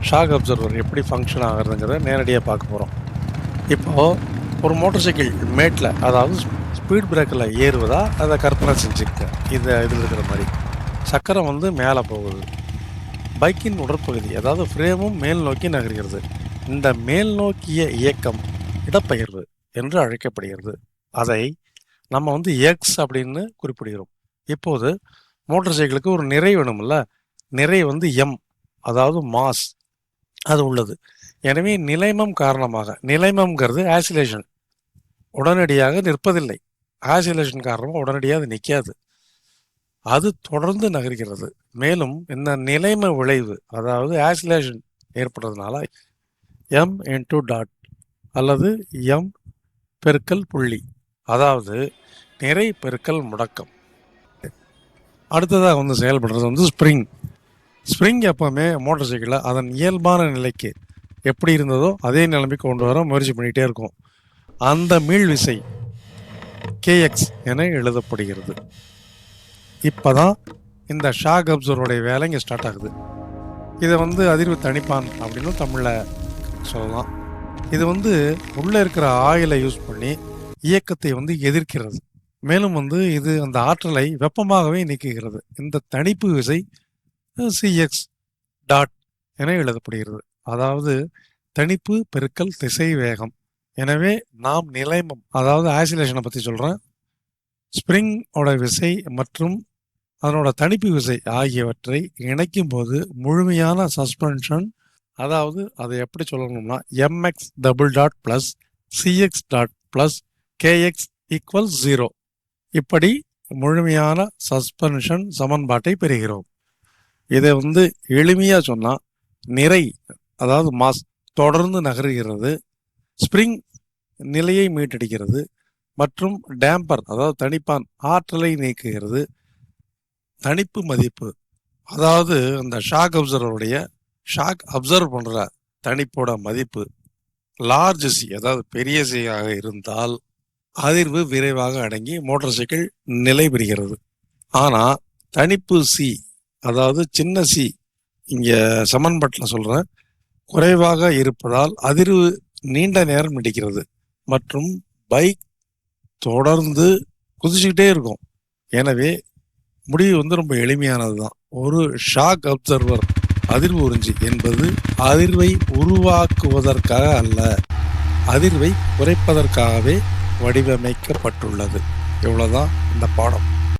Shock observer எப்படி function ஆகுறதுங்கிறத நேரடியாக பார்க்க போகிறோம். இப்போது ஒரு மோட்டார் சைக்கிள் மேட்டில், அதாவது ஸ்பீட் பிரேக்கில் ஏறுவதா அதை கற்பனை செஞ்சுக்க. இதில் இருக்கிற மாதிரி சக்கரம் வந்து மேலே போகுது. பைக்கின் உடற்பகுதி, அதாவது ஃப்ரேமும் மேல் நோக்கி நகர்கிறது. இந்த மேல் நோக்கிய இயக்கம் இடப்பெயர்வு என்று அழைக்கப்படுகிறது. அதை நம்ம வந்து எக்ஸ் அப்படின்னு குறிப்பிடுகிறோம். இப்போது மோட்டார் சைக்கிளுக்கு ஒரு நிறை வேணும்ல, நிறை வந்து எம், அதாவது மாஸ் அது உள்ளது. எனவே நிலைமம் காரணமாக, நிலைமம்ங்கிறது ஆசிலேஷன், உடனடியாக நிற்பதில்லை. ஆசிலேஷன் காரணமாக உடனடியாக அது நிற்காது, அது தொடர்ந்து நகர்கிறது. மேலும் இந்த நிலைம விளைவு, அதாவது ஆசிலேஷன் ஏற்படுறதுனால எம் இன்டூ டாட் அல்லது எம் பெருக்கல் புள்ளி, அதாவது நிறை பெருக்கல் முடக்கம். அடுத்ததாக வந்து செயல்படுறது வந்து ஸ்ப்ரிங். ஸ்ப்ரிங் எப்போவுமே மோட்டார் சைக்கிளில் அதன் இயல்பான நிலைக்கு எப்படி இருந்ததோ அதே நிலைமைக்கு கொண்டு வர முயற்சி பண்ணிகிட்டே இருக்கும். அந்த மீள் விசை கேஎக்ஸ் என எழுதப்படுகிறது. இப்போ தான் இந்த ஷாக் அப்சர்வருடைய வேலை இங்கே ஸ்டார்ட் ஆகுது. இதை வந்து அதிர்வு தணிப்பான் அப்படின்னு தமிழில் சொல்லலாம். இது வந்து உள்ளே இருக்கிற ஆயிலை யூஸ் பண்ணி இயக்கத்தை வந்து எதிர்க்கிறது. மேலும் வந்து இது அந்த ஆற்றலை வெப்பமாகவே நீக்குகிறது. இந்த தணிப்பு விசை சிஎக்ஸ் டாட் என எழுதப்படுகிறது, அதாவது தணிப்பு பெருக்கல் திசை வேகம். எனவே நாம் நிலைமம், அதாவது ஆசிலேஷனை பற்றி சொல்கிறேன், ஸ்ப்ரிங்கோட விசை மற்றும் அதனோட தணிப்பு விசை ஆகியவற்றை இணைக்கும் போது முழுமையான சஸ்பென்ஷன், அதாவது அதை எப்படி சொல்லணும்னா MX double dot plus CX dot plus kx equal 0, இப்படி முழுமையான சஸ்பென்ஷன் சமன்பாட்டை பெறுகிறோம். இதை வந்து எளிமையாக சொன்னால், நிறை அதாவது மாஸ் தொடர்ந்து நகர்கிறது, ஸ்ப்ரிங் நிலையை மீட்டெடுக்கிறது, மற்றும் டேம்பர் அதாவது தணிப்பான் ஆற்றலை நீக்குகிறது. தணிப்பு மதிப்பு, அதாவது அந்த ஷாக் அப்சர்வருடைய ஷாக் அப்சர்வ் பண்ணுற தணிப்போட மதிப்பு லார்ஜ் சி, அதாவது பெரிய சியாக இருந்தால் அதிர்வு விரைவாக அடங்கி மோட்டார் சைக்கிள் நிலை பெறுகிறது. ஆனால் தணிப்பு சி, அதாவது சின்ன சி, இங்கே சமன்பாட்டில் சொல்கிறேன், குறைவாக இருப்பதால் அதிர்வு நீண்ட நேரம் நீடிக்கிறது மற்றும் பைக் தொடர்ந்து குதிச்சுக்கிட்டே இருக்கும். எனவே முடிவு வந்து ரொம்ப எளிமையானது தான். ஒரு ஷாக் அப்சர்வர் அதிர்வு உறிஞ்சி என்பது அதிர்வை உருவாக்குவதற்காக அல்ல, அதிர்வை குறைப்பதற்காகவே வடிவமைக்கப்பட்டுள்ளது. இவ்வளோதான் இந்த பாடம்.